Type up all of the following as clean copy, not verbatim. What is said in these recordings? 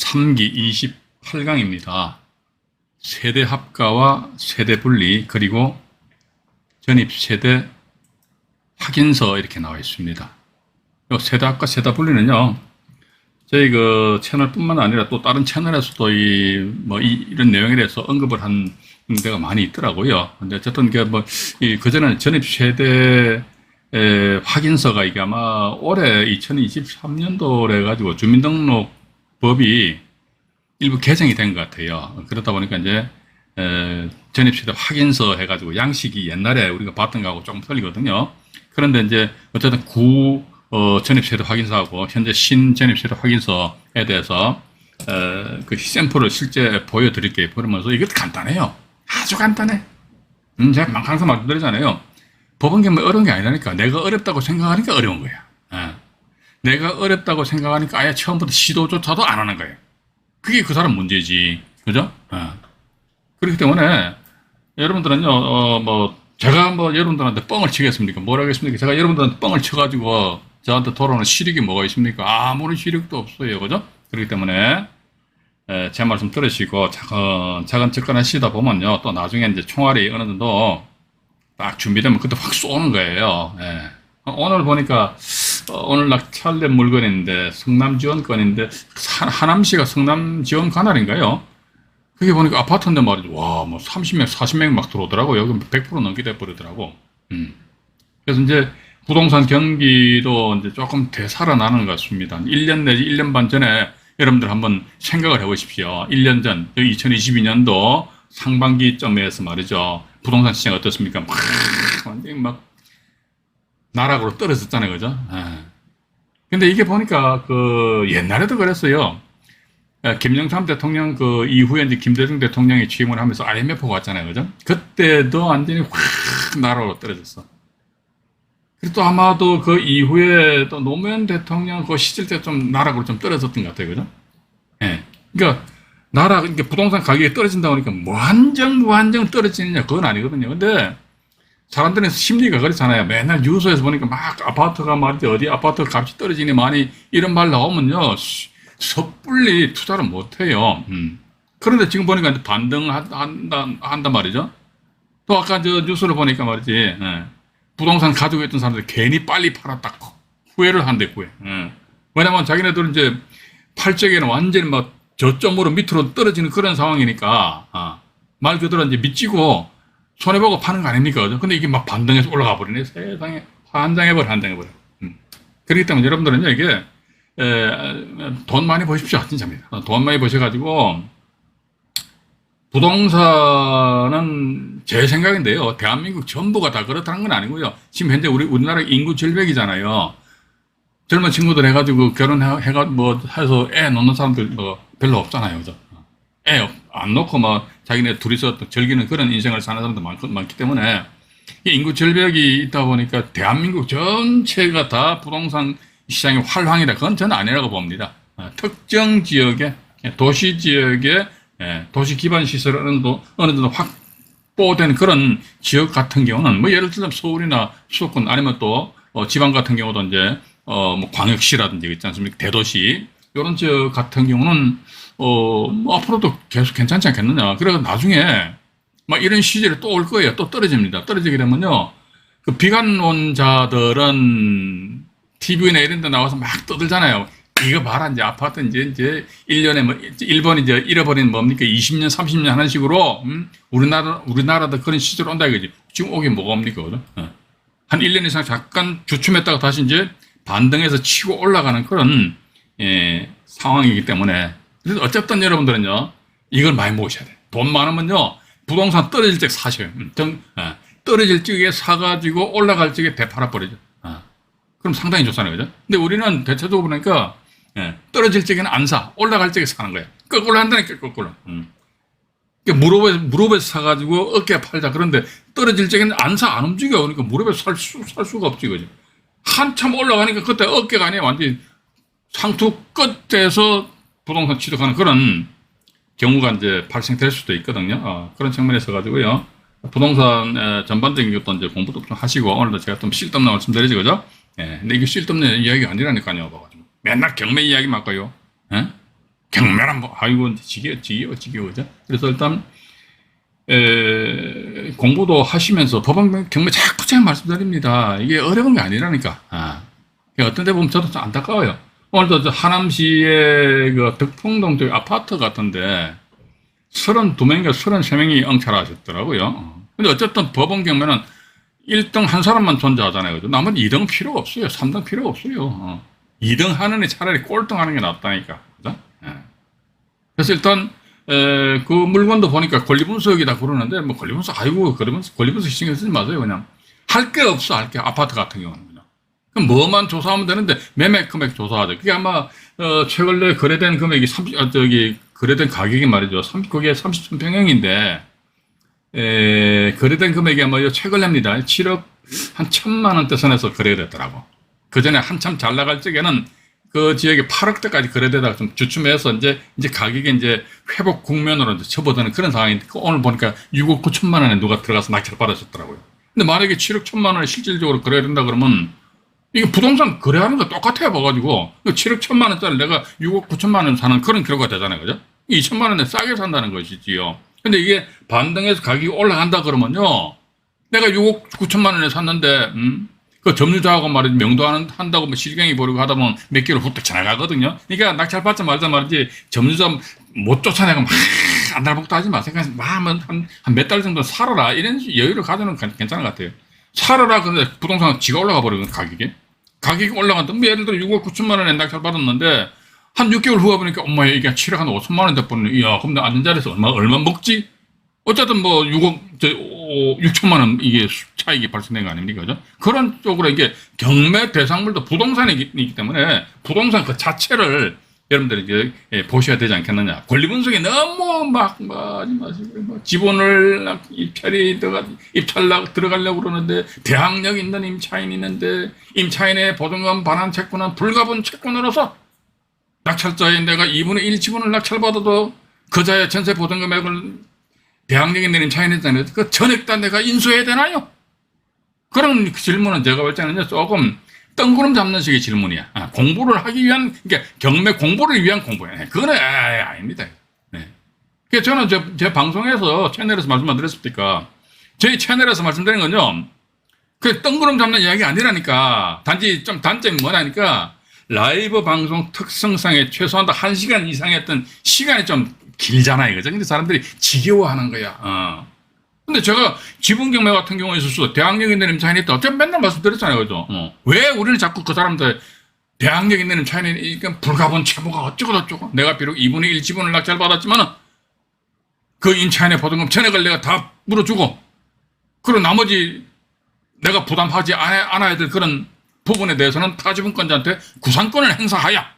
3기 28강입니다. 세대 합가와 세대 분리 그리고 전입 세대 확인서 이렇게 나와 있습니다. 요 세대 합가 세대 분리는요, 저희 그 채널뿐만 아니라 또 다른 채널에서도 이런 내용에 대해서 언급을 한 데가 많이 있더라고요. 근데 어쨌든 그전에는 전입 세대 확인서가 이게 아마 올해 2023년도래 가지고 주민등록법이 일부 개정이 된 것 같아요. 그러다 보니까 이제 전입세대 확인서 해가지고 양식이 옛날에 우리가 봤던 거하고 조금 틀리거든요. 그런데 이제 어쨌든 전입세대 확인서하고 현재 신전입세대 확인서에 대해서 그 샘플을 실제 보여드릴게요. 그러면서 이것도 간단해요. 아주 간단해. 제가 항상 말씀드리잖아요. 법은 게 뭐 어려운 게 아니라니까. 내가 어렵다고 생각하니까 어려운 거야. 내가 어렵다고 생각하니까 아예 처음부터 시도조차도 안 하는 거예요. 그게 그 사람 문제지. 그죠? 그렇기 때문에 여러분들은요, 제가 여러분들한테 뻥을 치겠습니까? 뭘 하겠습니까? 제가 여러분들한테 뻥을 쳐가지고 저한테 돌아오는 실익이 뭐가 있습니까? 아무런 실익도 없어요. 그죠? 그렇기 때문에 제 말씀 들으시고 차근 접근하시다 보면요, 또 나중에 이제 총알이 어느 정도 딱 준비되면 그때 확 쏘는 거예요. 오늘 보니까 오늘 낙찰된 물건인데 성남지원건인데 하남시가 성남지원 관할인가요? 그게 보니까 아파트인데 말이죠. 와, 30명, 40명 막 들어오더라고요. 여기 100% 넘게 돼버리더라고. 그래서 이제 부동산 경기도 이제 조금 되살아나는 것 같습니다. 1년 내지 1년 반 전에 여러분들 한번 생각을 해보십시오. 1년 전, 2022년도 상반기쯤에서 말이죠. 부동산 시장 어떻습니까? 완전히 나락으로 떨어졌잖아요. 그죠? 근데 이게 보니까 옛날에도 그랬어요. 김영삼 대통령 이후에 이제 김대중 대통령이 취임을 하면서 IMF가 왔잖아요. 그죠? 그때도 완전히 확 나락으로 떨어졌어. 그리고 또 아마도 그 이후에 또 노무현 대통령 시절 때 좀 나락으로 좀 떨어졌던 것 같아요. 그죠? 그러니까 이게 부동산 가격이 떨어진다 보니까 무한정 떨어지느냐, 그건 아니거든요. 근데 사람들은 심리가 그렇잖아요. 맨날 뉴스에서 보니까 막 아파트가 말이죠. 어디 아파트 값이 떨어지니 많이 이런 말 나오면요, 섣불리 투자를 못 해요. 그런데 지금 보니까 이제 반등한단 말이죠. 또 아까 저 뉴스를 보니까 말이지, 부동산 가지고 있던 사람들이 괜히 빨리 팔았다 후회를 한대, 후회. 왜냐면 자기네들은 이제 팔 적에는 완전히 저점으로 밑으로 떨어지는 그런 상황이니까, 말 그대로 이제 미치고 손해보고 파는 거 아닙니까? 그죠? 근데 이게 막 반등해서 올라가 버리네. 세상에. 환장해버려. 그렇기 때문에 여러분들은요, 이게, 돈 많이 버십시오. 진짜입니다. 돈 많이 버셔가지고, 부동산은 제 생각인데요. 대한민국 전부가 다 그렇다는 건 아니고요. 지금 현재 우리나라 인구 절벽이잖아요. 젊은 친구들 해가지고 해서 애 놓는 사람들 별로 없잖아요. 그죠? 애 안 놓고 자기네 둘이서 즐기는 그런 인생을 사는 사람도 많기 때문에 이 인구 절벽이 있다 보니까 대한민국 전체가 다 부동산 시장이 활황이다. 그건 저는 아니라고 봅니다. 특정 지역에, 도시 지역에 도시 기반 시설을 어느 정도 확보된 그런 지역 같은 경우는 예를 들면 서울이나 수도권 아니면 또 지방 같은 경우도 이제 광역시라든지 있지 않습니까? 대도시 이런 지역 같은 경우는 앞으로도 계속 괜찮지 않겠느냐. 그래서 나중에 이런 시절이 또 올 거예요. 또 떨어집니다. 떨어지게 되면요, 그 비관론자들은 TV나 이런 데 나와서 막 떠들잖아요. 이거 봐라, 이제 아파트 이제 1년에 1번 이제 잃어버린 뭡니까? 20년, 30년 하는 식으로, 우리나라도 그런 시절 온다 이거지. 지금 오긴 뭐가 옵니까? 그죠? 한 1년 이상 잠깐 주춤했다가 다시 이제 반등해서 치고 올라가는 그런, 상황이기 때문에. 그래서 어쨌든 여러분들은요, 이걸 많이 모으셔야 돼요. 돈 많으면요, 부동산 떨어질 때 사셔요. 떨어질 적에 사가지고 올라갈 적에 되팔아버리죠. 그럼 상당히 좋잖아요. 그죠? 근데 우리는 대체적으로 보니까, 떨어질 적에는 안 사. 올라갈 적에 사는 거예요. 거꾸로 한다니까, 거꾸로. 무릎에서 사가지고 어깨에 팔자. 그런데 떨어질 적에는 안 움직여. 그러니까 무릎에서 살 수가 없지, 그죠? 한참 올라가니까 그때 어깨가 아니야. 완전히 상투 끝에서 부동산 취득하는 그런 경우가 이제 발생될 수도 있거든요. 그런 측면에서 가지고요. 부동산 전반적인 것도 이제 공부도 좀 하시고, 오늘도 제가 좀 쓸데없는 말씀 드리죠, 그죠? 근데 이게 쓸데없는 이야기가 아니라니까요. 맨날 경매 이야기만 할까요? 경매란 뭐, 아이고, 지겨워, 그죠? 그래서 일단, 공부도 하시면서 법원 경매 자꾸 제가 말씀드립니다. 이게 어려운 게 아니라니까. 어떤 데 보면 저도 좀 안타까워요. 오늘도 저 하남시의 그 덕풍동 쪽 아파트 같은데 32명인가 33명이 응찰하셨더라고요. 근데 어쨌든 법원 경매는 1등 한 사람만 존재하잖아요. 그죠? 나머지 2등 필요가 없어요. 3등 필요가 없어요. 2등 하는 애 차라리 꼴등 하는 게 낫다니까. 그죠? 그래서 일단 그 물건도 보니까 권리분석이다 그러는데 뭐 권리분석 아이고 권리분석 신경 쓰지 마세요. 그냥 할 게 없어. 할 게 아파트 같은 경우는 그냥 그럼 뭐만 조사하면 되는데 매매 금액 조사하자. 그게 아마 최근에 거래된 금액이 거래된 가격이 말이죠. 그게 30평형인데 거래된 금액이 아마 최근입니다. 7억 한 1,000만 원대 선에서 거래됐더라고. 그 전에 한참 잘 나갈 적에는 그 지역에 8억대까지 거래되다가 좀 주춤해서 이제 가격이 이제 회복 국면으로 이제 접어드는 그런 상황인데 오늘 보니까 6억 9천만 원에 누가 들어가서 낙찰 받으셨더라고요. 근데 만약에 7억 1천만 원에 실질적으로 거래된다 그러면 이게 부동산 거래하는 거 똑같아요. 봐가지고 7억 1천만 원짜리 내가 6억 9천만 원 사는 그런 결과가 되잖아요. 그죠? 2천만 원에 싸게 산다는 것이지요. 근데 이게 반등해서 가격이 올라간다 그러면요. 내가 6억 9천만 원에 샀는데 그 점유자하고 말이지 명도한다고 뭐 실경이 보려고 하다 보면 몇 개월 후딱 지나가거든요. 그러니까 낙찰 받자 말자 말이지 점유자 못 쫓아내고 막 안달복도 하지 마세요. 한 몇 달 정도 살아라 이런 여유를 가져는 괜찮은 것 같아요. 살아라 근데 부동산 지가 올라가 버리거든 가격이 올라간다. 뭐 예를 들어 6억 9천만 원에 낙찰 받았는데 한 6개월 후에 보니까 엄마 이게 7억 한 5천만 원 됐버리네. 이야 그럼 나 앉은 자리에서 얼마 먹지? 어쨌든 뭐 6천만 원 이게 차익이 발생된 거 아닙니까? 그죠? 그런 쪽으로 이게 경매 대상물도 부동산이기 때문에 부동산 그 자체를 여러분들이 이제 보셔야 되지 않겠느냐. 권리 분석이 너무 하지 마시고 지분을 입찰 들어가려고 그러는데 대항력 있는 임차인이 있는데 임차인의 보증금 반환 채권은 불가분 채권으로서 낙찰자의 내가 2분의 1 지분을 낙찰받아도 그자의 전세 보증금액을 대항력 있는 임차인이잖아요. 그 전액 다 내가 인수해야 되나요? 그런 질문은 제가 볼 때는 조금 뜬구름 잡는 식의 질문이야. 공부를 하기 위한, 그러니까 경매 공부를 위한 공부야. 그거는 아닙니다. 네. 그래서 저는 제 방송에서 채널에서 말씀 안 드렸습니까? 저희 채널에서 말씀드린 건요. 그 뜬구름 잡는 이야기 아니라니까. 단지 좀 단점이 뭐냐니까 라이브 방송 특성상에 최소한 1시간 이상 했던 시간이 좀 길잖아요. 그죠? 근데 사람들이 지겨워하는 거야. 근데 제가 지분 경매 같은 경우에 있어서 대항력 있는 임차인이 있다. 제가 맨날 말씀드렸잖아요. 그죠? 왜 우리는 자꾸 그 사람들 대항력 있는 임차인이 불가분 채무가 어쩌고 내가 비록 2분의 1 지분을 낙찰받았지만은 그 임차인의 보증금 전액을 내가 다 물어주고 그리고 나머지 내가 부담하지 않아야 될 그런 부분에 대해서는 타지분권자한테 구상권을 행사하야.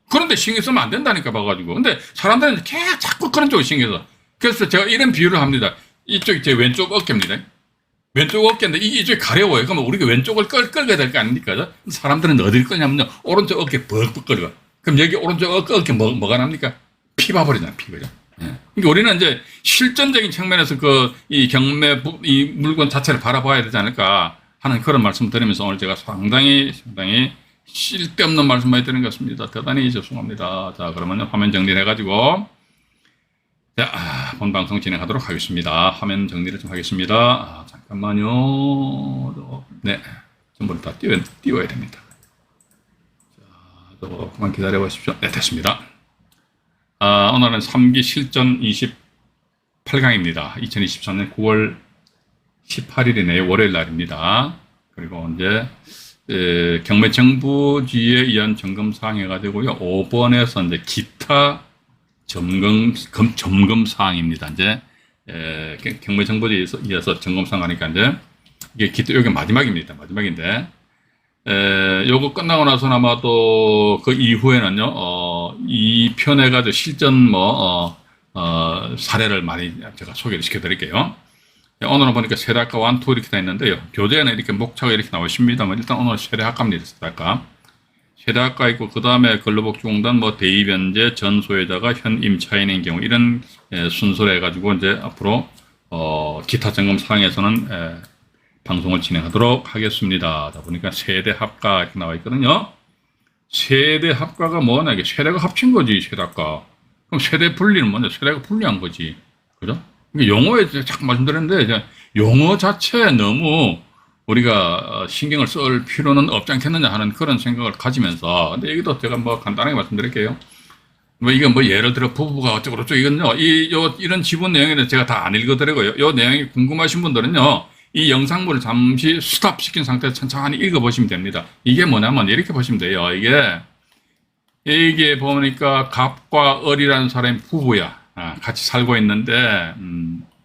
그런데 신경 쓰면 안 된다니까 봐가지고. 근데 사람들은 계속 자꾸 그런 쪽을 신경 써. 그래서 제가 이런 비유를 합니다. 이쪽이 제 왼쪽 어깨입니다. 왼쪽 어깨인데 이쪽이 가려워요. 그러면 우리가 왼쪽을 끌게 될 거 아닙니까? 사람들은 어디를 끌냐면요. 오른쪽 어깨 벅벅 끌어. 그럼 여기 오른쪽 어깨 뭐가 납니까? 피 봐버리잖아, 피. 그죠? 그러니까 우리는 이제 실전적인 측면에서 이 경매, 이 물건 자체를 바라봐야 되지 않을까 하는 그런 말씀 드리면서 오늘 제가 상당히 쓸데없는 말씀 많이 드린 것 같습니다. 대단히 죄송합니다. 자, 그러면 화면 정리를 해가지고, 자, 본 방송 진행하도록 하겠습니다. 화면 정리를 좀 하겠습니다. 잠깐만요. 네. 전부 다 띄워야 됩니다. 자, 조금만 기다려 보십시오. 네, 됐습니다. 오늘은 3기 실전 28강입니다. 2023년 9월 18일이네요. 월요일 날입니다. 그리고 이제, 경매 정부지에 의한 점검 사항 해가지고요. 5번에서 이제 기타 점검 사항입니다. 이제, 경매 정부지에 의해서 점검 사항 하니까 이제, 이게 여기 마지막입니다. 마지막인데, 요거 끝나고 나서는 아마도 그 이후에는요, 이 편해가지고 실전 사례를 많이 제가 소개를 시켜드릴게요. 오늘은 보니까 세대학과 1, 2 이렇게 다 있는데요. 교재에는 이렇게 목차가 이렇게 나와 있습니다만, 일단 오늘 세대학과입니다. 세대학과 있고, 그 다음에 근로복지공단, 대의변제, 전 소유자가 현 임차인인 경우, 이런 순서로 해가지고, 이제 앞으로, 기타 점검 사항에서는, 방송을 진행하도록 하겠습니다. 자, 보니까 세대학과 이렇게 나와 있거든요. 세대 합가가 뭐냐, 이게 세대가 합친 거지, 세대 합가. 그럼 세대 분리는 뭐냐, 세대가 분리한 거지. 그죠? 이게 용어에 자꾸 말씀드렸는데, 이제 용어 자체에 너무 우리가 신경을 쓸 필요는 없지 않겠느냐 하는 그런 생각을 가지면서, 근데 여기도 제가 뭐 간단하게 말씀드릴게요. 뭐 이건 뭐 예를 들어 부부가 어쩌고 저쩌고 이건요, 이런 지분 내용에 대해서 제가 다 안 읽어드리고요. 요 내용이 궁금하신 분들은요, 이 영상물을 잠시 스탑시킨 상태에서 천천히 읽어보시면 됩니다. 이게 뭐냐면 이렇게 보시면 돼요. 이게 보니까 갑과 을이라는 사람이 부부야. 같이 살고 있는데,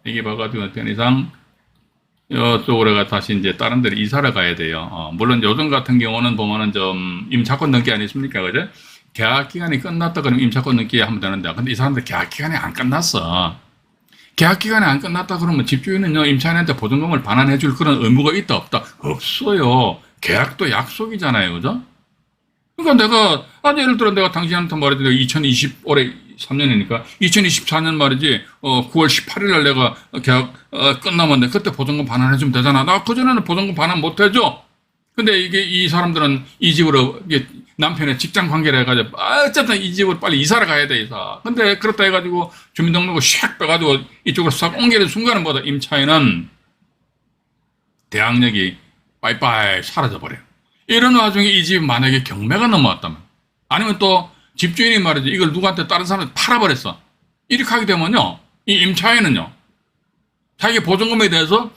이게 봐가지고 어떤 이상 이쪽으로 다시 이제 다른 데로 이사를 가야 돼요. 물론 요즘 같은 경우는 보면은 좀 임차권 등기 아니십니까? 그죠? 계약 기간이 끝났다 그러면 임차권 등기 하면 되는데, 근데 이 사람들 계약 기간이 안 끝났어. 계약 기간이 안 끝났다 그러면 집주인은요, 임차인한테 보증금을 반환해 줄 그런 의무가 있다 없다? 없어요. 계약도 약속이잖아요. 그죠? 그러니까 예를 들어 내가 당신한테 말해도 올해 3년이니까 2024년 말이지, 9월 18일 날 내가 계약, 끝나면 그때 보증금 반환해 주면 되잖아. 나 그전에는 보증금 반환 못 해줘. 근데 이 사람들은 이 집으로, 남편의 직장 관계를 해가지고, 어쨌든 이 집으로 빨리 이사를 가야 돼, 이사. 근데 그렇다 해가지고 주민등록을 샥 빼가지고 이쪽으로 싹 옮기는 순간은 뭐다? 임차인은 대항력이 빠이빠이 사라져버려요. 이런 와중에 이 집이 만약에 경매가 넘어왔다면, 아니면 또 집주인이 말이지, 이걸 누구한테 다른 사람한테 팔아버렸어. 이렇게 하게 되면요, 이 임차인은요, 자기 보증금에 대해서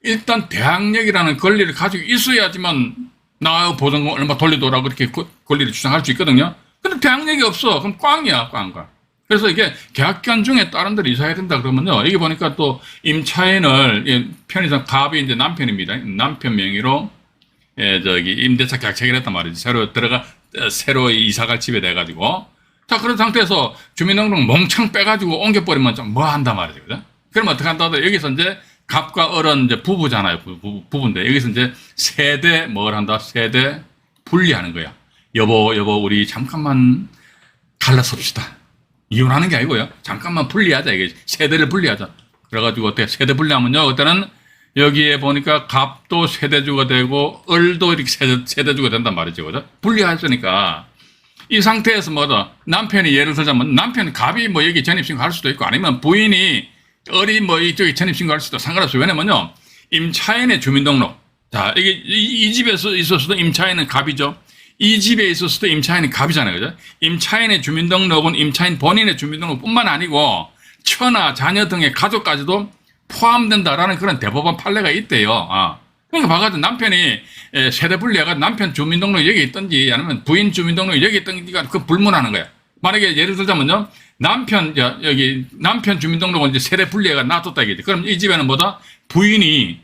일단 대항력이라는 권리를 가지고 있어야지만 나 보증금 얼마 돌려도라고 이렇게 권리를 주장할 수 있거든요. 근데 대항력이 없어. 그럼 꽝이야, 꽝. 그래서 이게 계약기간 중에 다른 데로 이사해야 된다 그러면요, 이게 보니까 또 임차인을, 편의상 갑이 이제 남편입니다. 남편 명의로 임대차 계약 체결했단 말이지. 새로 이사갈 집에 돼가지고. 자, 그런 상태에서 주민등록 몽창 빼가지고 옮겨버리면 좀 뭐 한단 말이죠. 그죠? 그러면 어떻게 한다 하더라도 여기서 이제 갑과 을은 이제 부부잖아요. 부부인데 여기서 이제 세대 뭘 한다? 세대 분리하는 거야. 여보, 우리 잠깐만 갈라섭시다. 이혼하는 게 아니고요. 잠깐만 분리하자. 이게 세대를 분리하자. 그래가지고 어떻게 세대 분리하면요, 그때는 여기에 보니까 갑도 세대주가 되고 을도 이렇게 세대주가 된단 말이죠. 그죠? 분리했으니까 이 상태에서 뭐다? 남편이 예를 들자면 남편 갑이 뭐 여기 전입신고할 수도 있고, 아니면 부인이 을이 뭐 이쪽에 전입신고할 수도 상관없어요. 왜냐면요, 임차인의 주민등록. 자, 이게 이 집에서 있었어도 임차인은 갑이죠. 이 집에 있었을 때 임차인이 갑이잖아요. 그죠? 임차인의 주민등록은 임차인 본인의 주민등록뿐만 아니고 처나 자녀 등의 가족까지도 포함된다라는 그런 대법원 판례가 있대요. 그러니까 봐가지고 남편이 세대 분리해가지고 남편 주민등록이 여기 있든지 아니면 부인 주민등록이 여기 있든지가 그 불문하는 거야. 만약에 예를 들자면요, 남편 주민등록은 이제 세대 분리해가 놔뒀다 이거지. 그럼 이 집에는 뭐다? 부인이,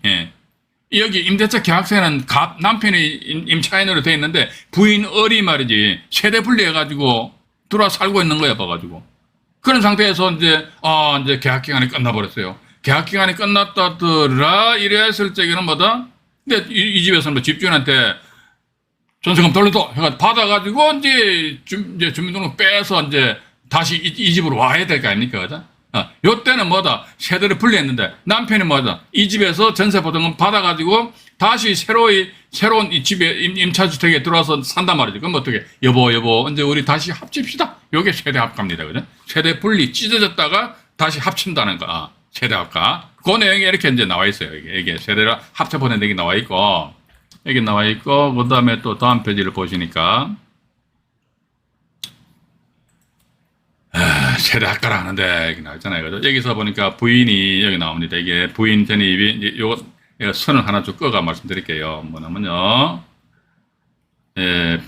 여기 임대차 계약서에는 남편이 임차인으로 돼 있는데 부인 을이 말이지 세대 분리해가지고 들어와 살고 있는 거야, 봐가지고. 그런 상태에서 이제 계약 기간이 끝나버렸어요. 계약 기간이 끝났다더라 이랬을 적에는 뭐다? 근데 이 집에서는 뭐 집주인한테 전세금 돌려줘 해가지고 받아가지고 이제 주민등록 빼서 이제 다시 이 집으로 와야 될 거 아닙니까, 그죠? 요때는 뭐다? 세대를 분리했는데 남편이 뭐다? 이 집에서 전세보증금 받아가지고 다시 새로운 이 집에 임차주택에 들어와서 산단 말이죠. 그럼 어떻게? 여보, 이제 우리 다시 합칩시다. 요게 세대 합가입니다, 그죠? 세대 분리 찢어졌다가 다시 합친다는 거. 세대 합가. 그 내용이 이렇게 이제 나와 있어요. 이게 세대를 합쳐보는 내용이 나와 있고, 여기 나와 있고, 그 다음에 또 다음 페이지를 보시니까, 세대 합가라 하는데, 여기 나왔잖아요. 그죠? 여기서 보니까 부인이 여기 나옵니다. 이게 부인 전입이, 요거, 제가 선을 하나 좀 꺼가 말씀드릴게요. 뭐냐면요,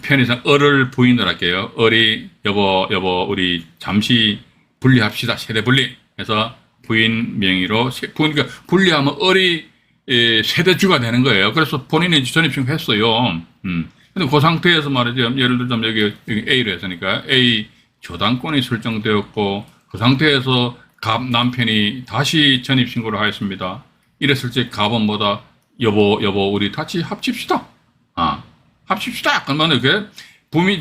편의상 을을 부인을 할게요. 을이, 여보, 우리 잠시 분리합시다. 세대 분리. 그래서 부인 명의로, 그러니까 분리하면 을이 세대주가 되는 거예요. 그래서 본인이 전입신고 했어요. 근데 그 상태에서 말이죠. 예를 들자면 여기 A로 했으니까 A 저당권이 설정되었고, 그 상태에서 남편이 다시 전입신고를 하였습니다. 이랬을 때 갑은 뭐다? 여보, 우리 다시 합칩시다. 합칩시다. 그러면 이렇게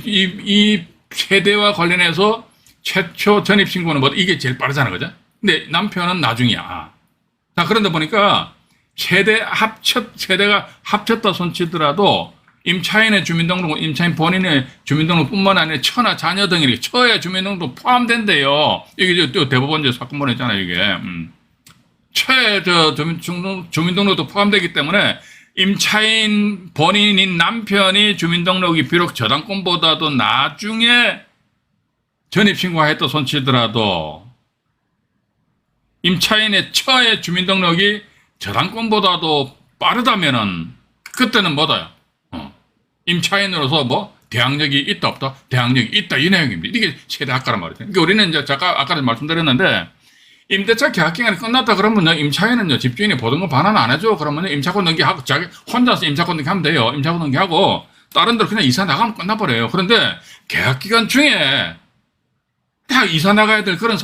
이 세대와 관련해서 최초 전입신고는 뭐다? 이게 제일 빠르잖아, 그죠? 근데 남편은 나중이야. 자, 그런데 보니까 세대가 합쳤다 손치더라도 임차인의 주민등록은 임차인 본인의 주민등록뿐만 아니라 처나 자녀 등 이렇게 처의 주민등록도 포함된대요. 이게 또 대법원제 사건번호 있잖아요, 이게. 처의 주민등록도 포함되기 때문에 임차인 본인인 남편이 주민등록이 비록 저당권보다도 나중에 전입신고했다 손치더라도 임차인의 처의 주민등록이 저당권보다도 빠르다면은 그때는 뭐다요? 임차인으로서 뭐 대항력이 있다 없다? 대항력이 있다 이 내용입니다. 이게 최대 합가란 말이죠. 그러니까 우리는 이제 아까 말씀드렸는데 임대차 계약 기간이 끝났다 그러면요 임차인은요 집주인이 보증금 반환 안 해줘 그러면요 임차권 등기하고 자기 혼자서 임차권 등기하면 돼요. 임차권 등기하고 다른 데로 그냥 이사 나가면 끝나버려요. 그런데 계약 기간 중에 다 이사 나가야 될 그런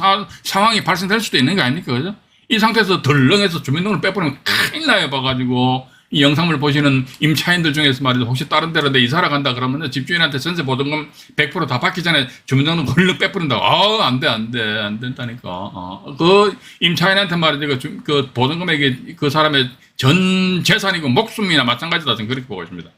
상황이 발생될 수도 있는 거 아닙니까? 그죠? 이 상태에서 덜렁해서 주민등록을 빼버리면 큰일 나요, 봐가지고. 이 영상을 보시는 임차인들 중에서 말이죠. 혹시 다른 데로 내 이사를 간다 그러면 집주인한테 전세 보증금 100% 다 받기 전에 주민등록 얼른 빼버린다고. 안 된다니까. 그 임차인한테 말이죠. 그 보증금액이 그 사람의 전 재산이고 목숨이나 마찬가지다. 저는 그렇게 보고 있습니다.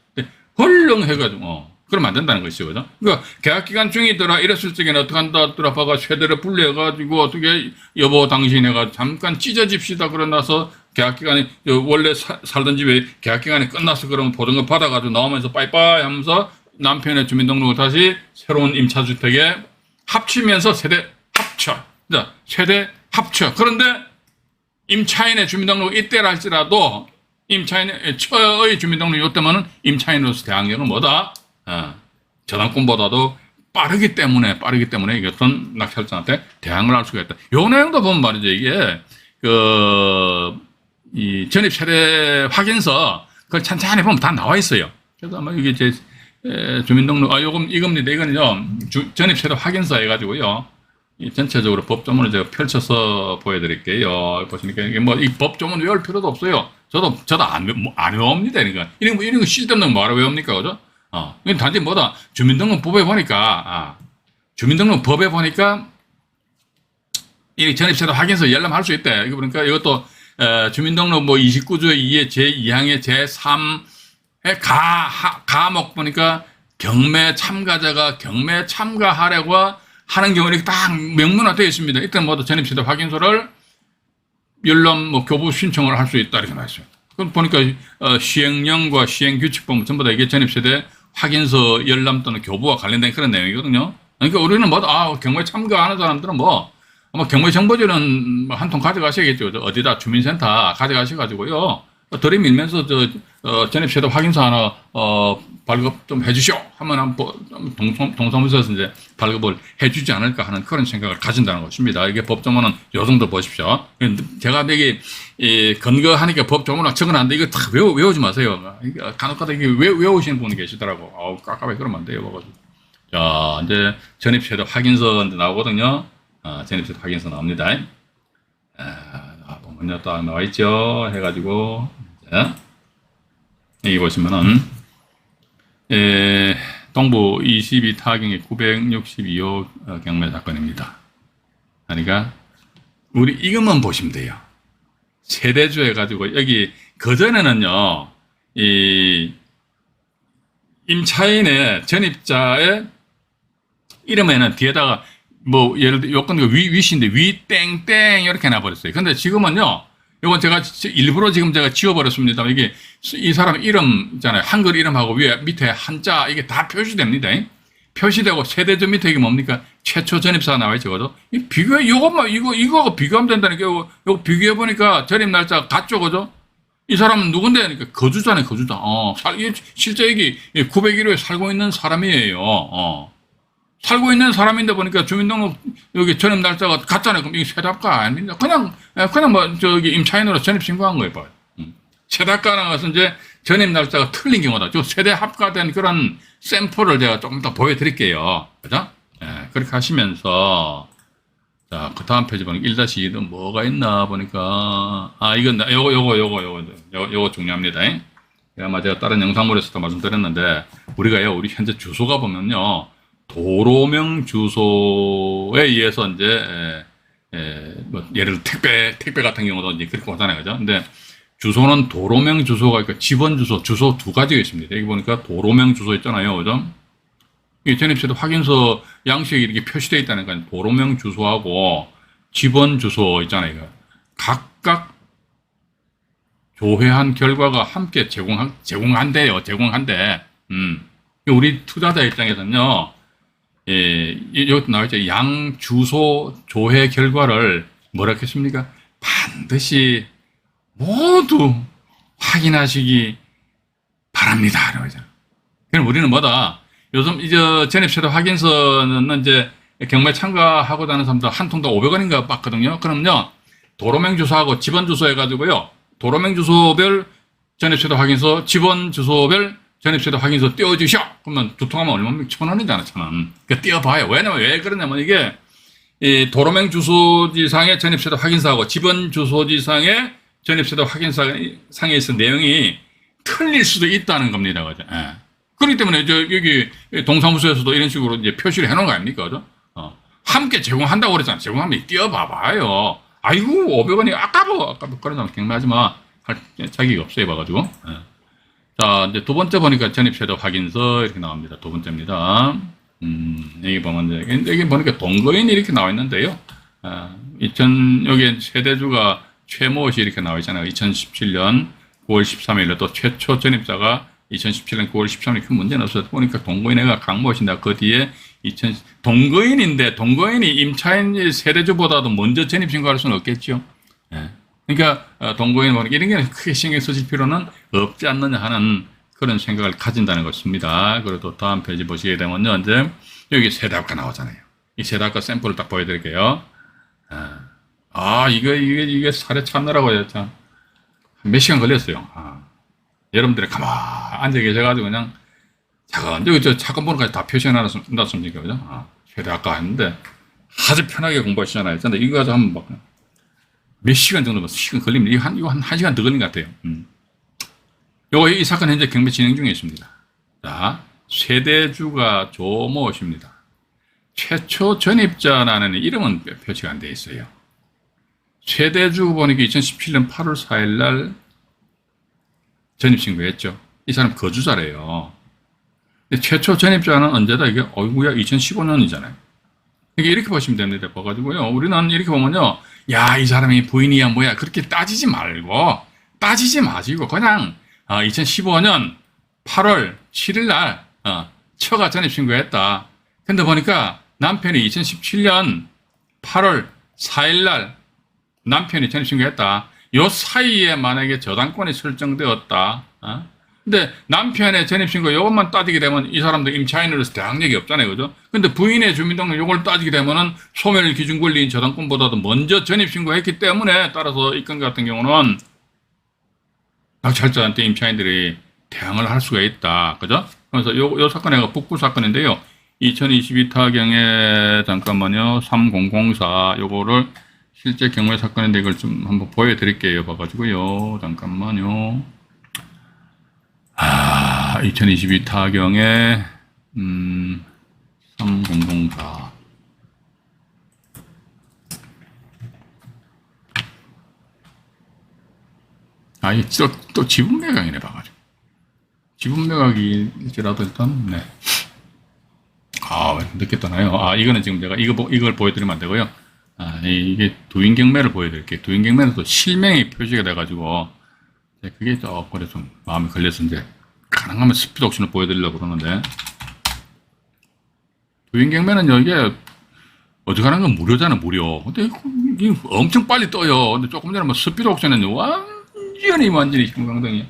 헐렁 해가지고, 그러면 안 된다는 것이죠. 그죠? 그러니까 계약기간 중이더라 이랬을 적에는 어떻게 한다더라 봐가 세대를 분리해가지고 어떻게 여보 당신애가 잠깐 찢어집시다 그러나서 계약기간이 원래 살던 집에 계약기간이 끝나서 그러면 보증금 받아가지고 나오면서 빠이빠이 하면서 남편의 주민등록을 다시 새로운 임차주택에 합치면서 세대 합쳐. 자, 세대 합쳐. 그런데 임차인의 주민등록 이때라 할지라도 임차인의 처의 주민등록 이때면은 임차인으로서 대항력은 뭐다? 저당권보다도 빠르기 때문에 이게 어떤 낙찰자한테 대항을 할 수가 있다. 요 내용도 보면 말이죠. 이게 이 전입 세대 확인서 그걸 천천히 보면 다 나와 있어요. 그래서 아마 이게 제 주민등록 이겁니다. 이거는요 전입 세대 확인서 해가지고요. 이 전체적으로 법조문을 제가 펼쳐서 보여드릴게요. 보시니까 이게 뭐 이 법조문 외울 필요도 없어요. 저도 안 외웁니다. 그러니까 이런 거 쓸데없는 거 뭐하러 외웁니까, 그죠? 단지 뭐다 주민등록법에 보니까 이 전입세대 확인서 열람할 수 있대. 이거 보니까 이것도 주민등록 뭐 29조 2의 제2항의 제3의 가목 보니까 경매 참가자가 경매 참가하려고 하는 경우 이렇게 딱 명문화되어 있습니다. 이때 뭐다 전입세대 확인서를 열람 뭐 교부 신청을 할 수 있다 이렇게 나와 있어요. 그럼 보니까 시행령과 시행규칙 보면 전부 다 이게 전입세대 확인서 열람 또는 교부와 관련된 그런 내용이거든요. 그러니까 우리는 경매 참가하는 사람들은 아마 경매 정보지는 한 통 가져가셔야겠죠. 어디다 주민센터 가져가셔가지고요. 들이밀면서 전입세대 확인서 하나 발급 좀 해주시오 하면 한번 동사무소에서 이제 발급을 해주지 않을까 하는 그런 생각을 가진다는 것입니다. 이게 법조문은 요 정도 보십시오. 제가 여기 근거하니까 법조문을 적어놨는데 이거 다 외우지 마세요. 간혹가다 이게 외우시는 분이 계시더라고. 깝깝해 그러면 안 돼요. 자 이제 전입세대 확인서 나오거든요. 전입세대 확인서 나옵니다. 보면요 딱 나와 있죠. 해가지고 여기 보시면은 동부 22타경의 962호 경매 사건입니다. 그러니까 우리 이것만 보시면 돼요. 세대주 해가지고 여기 그전에는요 이 임차인의 전입자의 이름에는 뒤에다가 뭐 예를 들어 요건 위시인데 위 땡땡 이렇게 놔버렸어요. 근데 지금은요 요건 제가 일부러 지금 제가 지워버렸습니다. 이게 이 사람 이름 있잖아요. 한글 이름하고 위에 밑에 한자 이게 다 표시됩니다. 표시되고 세대주 밑에 이게 뭡니까? 최초 전입사가 나와 있죠. 그죠? 이 이거가 비교하면 된다니까. 요거 비교해 보니까 전입 날짜 같죠. 그죠? 이 사람은 누군데? 그러니까 거주자네, 거주자. 실제 여기 901호에 살고 있는 사람이에요. 살고 있는 사람인데 보니까 주민등록 여기 전입 날짜가 같잖아요. 그럼 이게 세대합가 아닙니다. 그냥 임차인으로 전입 신고한 거예요. 봐요. 세대합가라는 것은 이제 전입 날짜가 틀린 경우다. 저 세대합가된 그런 샘플을 제가 조금 더 보여드릴게요. 그죠? 그렇게 하시면서 자, 그 다음 페이지 보니까 1-2는 뭐가 있나 보니까 이건 요거 중요합니다. 아마 제가 다른 영상물에서도 말씀드렸는데 우리 현재 주소가 보면요. 도로명 주소에 의해서 이제 뭐 예를 들어 택배 같은 경우도 이제 그렇게 하잖아요. 그죠? 근데 주소는 도로명 주소가 있고 집원 주소, 주소 두 가지가 있습니다. 여기 보니까 도로명 주소 있잖아요. 그죠? 이 전입세도 확인서 양식이 이렇게 표시되어 있다니까 도로명 주소하고 집원 주소 있잖아요. 각각 조회한 결과가 함께 제공한대요. 제공한대. 우리 투자자 입장에서는요, 예, 여기 나와있죠. 양 주소 조회 결과를 뭐라 했습니까? 반드시 모두 확인하시기 바랍니다. 그러죠. 그럼 우리는 뭐다? 요즘 이제 전입세도 확인서는 이제 경매 참가하고자 하는 사람들 한 통당 500원인가 받거든요. 그럼요, 도로명 주소하고 집원 주소 해가지고요, 도로명 주소별 전입세도 확인서, 집원 주소별 전입세도 확인서 띄워주셔. 그러면 두 통 하면 얼마입니까? 1,000원이잖아, 1,000원. 그러니까 띄워봐요. 왜냐면 왜 그러냐면 이게 이 도로명 주소지상의 전입세도 확인서하고 집원 주소지상의 전입세도 확인서상에 있는 내용이 틀릴 수도 있다는 겁니다. 그죠? 예. 그렇기 때문에 여기 동사무소에서도 이런 식으로 이제 표시를 해놓은 거 아닙니까? 그죠? 함께 제공한다고 그랬잖아. 제공하면 띄워봐봐요. 아이고, 500원이 아까워. 그러면 경매하지 마. 할 자격이 없어요. 봐가지고. 예. 자, 이제 두 번째 보니까 전입세도 확인서 이렇게 나옵니다. 두 번째입니다. 여기 보면 여기 보니까 동거인이 이렇게 나와 있는데요. 여기 세대주가 최모시 이렇게 나와 있잖아요. 2017년 9월 13일에 또 최초 전입자가 2017년 9월 13일 큰 문제는 없어서 보니까 동거인애가 강모신다. 그 뒤에 동거인인데 동거인이 임차인 세대주보다도 먼저 전입 신고할 수는 없겠죠. 예. 그러니까 동거인 보니까 이런 게 크게 신경 쓰실 필요는 없지 않느냐 하는 그런 생각을 가진다는 것입니다. 그리고 또 다음 페이지 보시게 되면요, 이제 여기 세대합가 나오잖아요. 이 세대합가 샘플을 딱 보여드릴게요. 이게 사례 찾느라고 참 몇 시간 걸렸어요. 여러분들이 가만히 앉아 계셔가지고 그냥 여기 차건 번호까지 다 표시해놨습니까? 그죠? 세대합가 했는데 아주 편하게 공부하시잖아요. 근데 이거 가지고 한번 몇 시간 정도 시간 걸리면 이거 한 시간 더 걸린 것 같아요. 이 사건 현재 경매 진행 중에 있습니다. 자, 세대주가 조모 씨입니다. 최초 전입자라는 이름은 표시가 안 되어 있어요. 세대주 보니까 2017년 8월 4일 날 전입 신고했죠. 이 사람 거주자래요. 근데 최초 전입자는 언제다? 이게 어이구야 2015년이잖아요. 이렇게 보시면 됩니다. 봐가지고요. 우리는 이렇게 보면요, 야, 이 사람이 부인이야 뭐야 그렇게 따지지 마시고 그냥 2015년 8월 7일 날 처가 전입 신고했다. 근데 보니까 남편이 2017년 8월 4일 날 남편이 전입 신고했다. 요 사이에 만약에 저당권이 설정되었다. 근데 남편의 전입신고 요것만 따지게 되면 이 사람도 임차인으로서 대항력이 없잖아요. 그죠? 근데 부인의 주민등록 요걸 따지게 되면은 소멸 기준 권리인 저당권보다도 먼저 전입신고했기 때문에 따라서 이 건 같은 경우는 낙찰자한테 임차인들이 대항을 할 수가 있다. 그죠? 그래서 요 사건이 북부 사건인데요. 2022 타경에 잠깐만요. 3004 요거를 실제 경매 사건인데 이걸 좀 한번 보여드릴게요. 봐가지고요. 잠깐만요. 2022 타경에 3004 이게 또 지분 매각이네 봐가지고 지분 매각일지라도 일단 네. 늦게 떠나요. 이거는 지금 제가 이걸 보여드리면 안 되고요. 이게 두인 경매를 보여드릴게요. 두인 경매는 또 실명이 표시가 돼가지고 그게 그래서 좀 마음이 걸려서 이제 가능하면 스피드 옥션을 보여드리려고 그러는데, 두인 경매는 이게 어지간한 건 무료잖아, 무료. 근데 이게 엄청 빨리 떠요. 근데 조금 전에 스피드 옥션은 완전히 형광등이.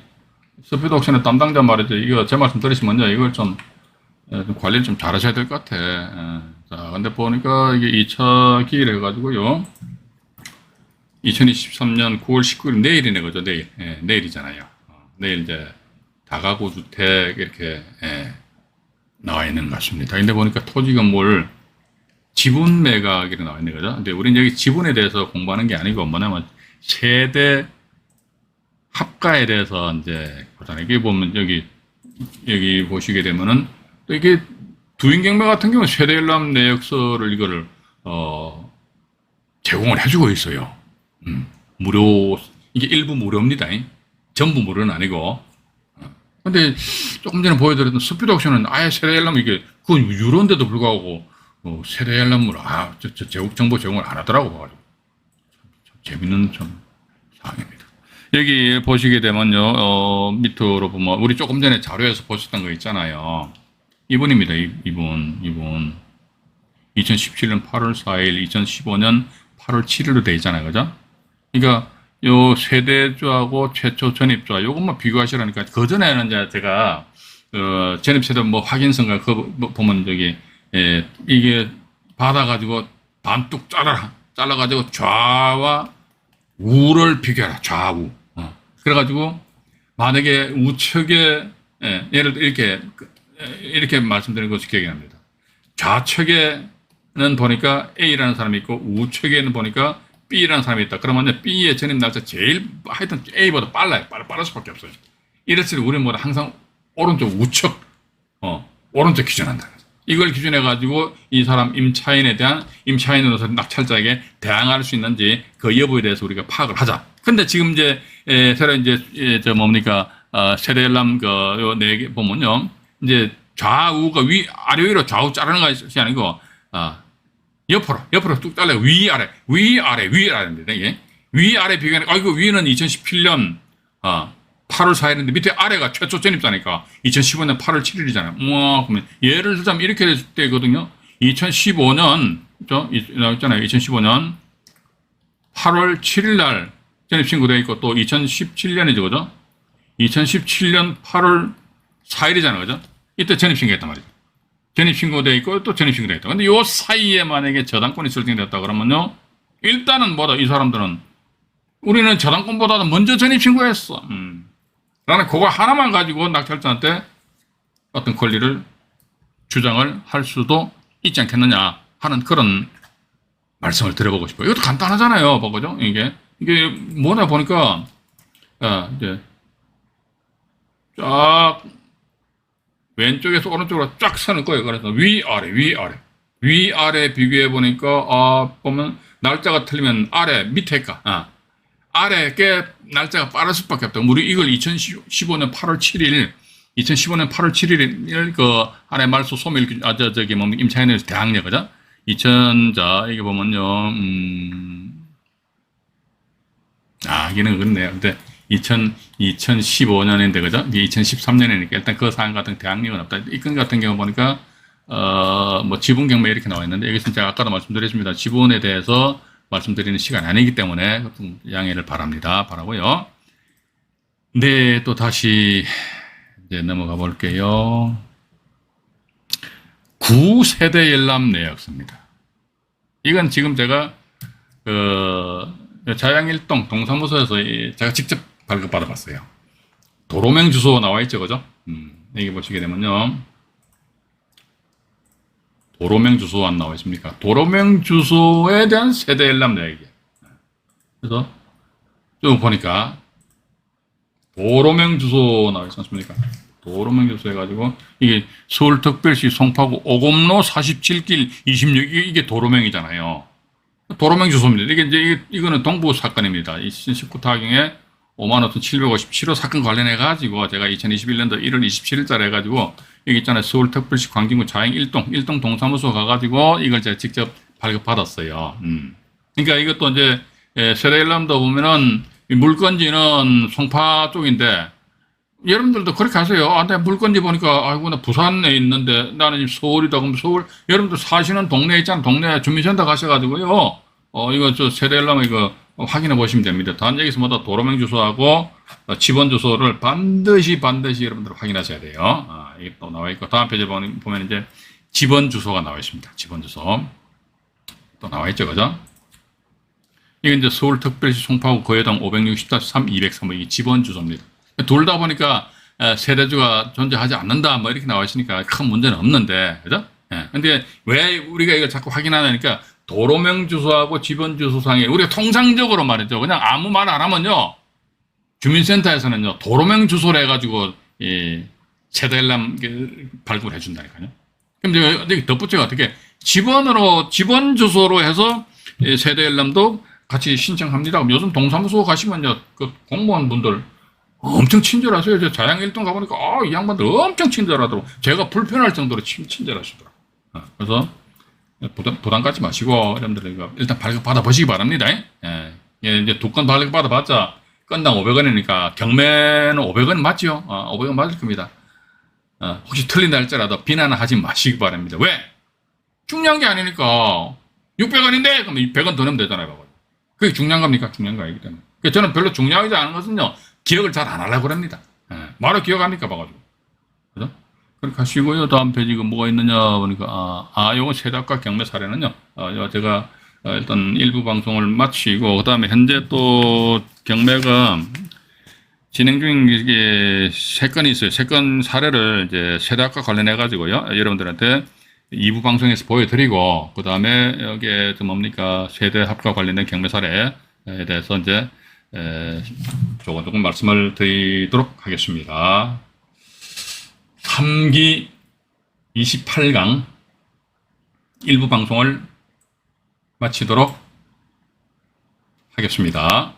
스피드 옥션의 담당자 말이죠. 이거 제 말씀 들으시면요, 이걸 좀 관리를 좀 잘하셔야 될 것 같아. 자, 근데 보니까 이게 2차 기일 해가지고요. 2023년 9월 19일 내일이네, 그죠? 내일이잖아요. 내일 이제 다가구 주택 이렇게 나와 있는 것 같습니다. 근데 보니까 토지 건물 지분 매각이 나와 있는 거죠. 근데 우리는 여기 지분에 대해서 공부하는 게 아니고 뭐냐면 세대 합가에 대해서 이제 보잖아요. 여기 보면 여기 보시게 되면은 또 이게 두인 경매 같은 경우는 세대 열람 내역서를 이거를 제공을 해주고 있어요. 무료, 이게 일부 무료입니다. 전부 물은 아니고. 근데 조금 전에 보여드렸던 스피드 옥션은 아예 세대 열람 이게 그 유료인데도 불구하고 세대 열람물 정보 제공을 안 하더라고 봐가지고 참 재밌는 좀 사항입니다. 여기 보시게 되면요 밑으로 보면 우리 조금 전에 자료에서 보셨던 거 있잖아요. 이분입니다. 이분 2017년 8월 4일, 2015년 8월 7일로 돼 있잖아요, 그죠? 그러니까 요 세대주하고 최초 전입주와 요것만 비교하시라니까 그 전에는 이제 제가 전입세대 뭐 확인서인가 그 보면 저기 이게 받아가지고 반뚝 잘라가지고 좌와 우를 비교해라 좌우. 그래가지고 만약에 우측에 예를 들어 이렇게 말씀드리는 것이 기억이 납니다. 좌측에는 보니까 A라는 사람이 있고 우측에는 보니까 B라는 사람이 있다. 그러면 B의 전입 날짜 제일 하여튼 A보다 빨라요. 빠를 수밖에 없어요. 이랬을 때 우리는 뭐 항상 오른쪽 우측 오른쪽 기준한다. 이걸 기준해 가지고 이 사람 임차인으로서 낙찰자에게 대항할 수 있는지 그 여부에 대해서 우리가 파악을 하자. 근데 지금 이제 새로 이제 세대 열람 네 개 보면요. 이제 좌우가 아래 위로 좌우 자르는 것이 아니고 옆으로 쭉 잘라요. 위아래입니다. 예. 위아래 비교하니까 이거 위는 2017년 8월 4일인데 밑에 아래가 최초 전입자니까 2015년 8월 7일이잖아요. 그러면 예를 들자면 이렇게 되거든요. 2015년 나왔잖아요. 2015년 8월 7일 날 전입 신고되어 있고 또 2017년이죠, 그죠? 2017년 8월 4일이잖아요, 그죠? 이때 전입 신고했단 말이죠. 전입 신고되어 있고 또 전입 신고되어 있다. 근데 요 사이에 만약에 저당권이 설정됐다 그러면요, 일단은 이 사람들은 우리는 저당권보다도 먼저 전입 신고했어. 나는 그거 하나만 가지고 낙찰자한테 어떤 권리를 주장을 할 수도 있지 않겠느냐 하는 그런 말씀을 드려보고 싶어요. 이것도 간단하잖아요, 그죠? 이게 뭐냐 보니까 이제 쫙 왼쪽에서 오른쪽으로 쫙 서는 거예요. 그래서 위아래 비교해 보니까 보면 날짜가 틀리면 아래 밑에가 아래 게 날짜가 빠를 수밖에 없다. 우리 이걸 2015년 8월 7일 그 아래 말소 소멸 임차인에서 대항력 그죠? 이게 보면요 이게는 그렇네요. 근데 2015년인데 그죠? 이게 2013년이니까 일단 그 사안 같은 대항력은 없다. 이 건 같은 경우 보니까 지분 경매 이렇게 나와 있는데 여기서 제가 아까도 말씀드렸습니다. 지분에 대해서 말씀드리는 시간이 아니기 때문에 좀 양해를 바라고요. 네, 또 다시 이제 넘어가 볼게요. 9세대 열람 내역서입니다. 이건 지금 제가 자양일동 동사무소에서 제가 직접 발급받아 봤어요. 도로명 주소 나와 있죠, 그죠? 여기 보시게 되면요. 도로명 주소 안 나와 있습니까? 도로명 주소에 대한 세대 열람 내역이에요. 그래서 쭉 보니까 도로명 주소 나와 있지 않습니까? 도로명 주소 해가지고 이게 서울특별시 송파구 오곡로 47길 26 이게 도로명이잖아요. 도로명 주소입니다. 이거는 동부 사건입니다. 2019타경에 55,757호 사건 관련해가지고 제가 2021년도 1월 27일자로 해가지고 여기 있잖아요. 서울특별시 광진구 자행 1동 동사무소 가가지고 이걸 제가 직접 발급받았어요. 그러니까 이것도 이제 세대 열람도 보면은 물건지는 송파 쪽인데 여러분들도 그렇게 하세요. 내가 물건지 보니까 아이고 나 부산에 있는데 나는 서울이다. 그럼 서울 여러분들 사시는 동네 있잖아. 동네 주민센터 가셔가지고요. 이거 세대 열람 이거 확인해 보시면 됩니다. 단 여기서 뭐다 도로명 주소하고 집원 주소를 반드시 여러분들 확인하셔야 돼요. 이게 또 나와 있고 다음 페이지에 보면 이제 집원 주소가 나와 있습니다. 집원 주소 또 나와 있죠, 그죠? 이게 이제 서울특별시 송파구 거여동 560-3 203 이게 집원 주소입니다. 둘 다 보니까 세대주가 존재하지 않는다 뭐 이렇게 나와 있으니까 큰 문제는 없는데, 그죠? 근데 왜 우리가 이걸 자꾸 확인하냐니까 도로명 주소하고 집원 주소상에 우리가 통상적으로 말이죠. 그냥 아무 말 안 하면요. 주민센터에서는요. 도로명 주소를 해가지고 세대 열람 발급을 해준다니까요. 그럼 여기 덧붙여가 어떻게 집원 주소로 해서 세대 열람도 같이 신청합니다. 그럼 요즘 동사무소 가시면요. 그 공무원 분들 엄청 친절하세요. 저 자양 1등 가보니까, 이 양반들 엄청 친절하더라고. 제가 불편할 정도로 친절하시더라고. 그래서, 부담 갖지 마시고, 여러분들, 이거 일단 받아보시기 바랍니다. 예. 예, 이제 두 건 받아봤자, 건당 500원이니까, 경매는 500원 맞죠? 500원 맞을 겁니다. 혹시 틀린다 할지라도 비난하지 마시기 바랍니다. 왜? 중요한 게 아니니까, 600원인데? 그럼 100원 더 내면 되잖아요. 그게 중요한 겁니까? 중요한 거 아니기 때문에. 저는 별로 중요하지 않은 것은요, 기억을 잘 안 하려고 합니다. 바로 기억합니까? 봐가지고. 그죠? 그렇게 하시고요. 다음 페이지 가 뭐가 있느냐 보니까, 요거 세대합과 경매 사례는요, 제가 일단 일부 방송을 마치고, 그 다음에 현재 또 경매가 진행 중인 게 3건이 있어요. 3건 사례를 이제 세대합과 관련해가지고요. 여러분들한테 2부 방송에서 보여드리고, 그 다음에 여기에 뭡니까? 세대합과 관련된 경매 사례에 대해서 이제 조금 말씀을 드리도록 하겠습니다. 3기 28강 일부 방송을 마치도록 하겠습니다.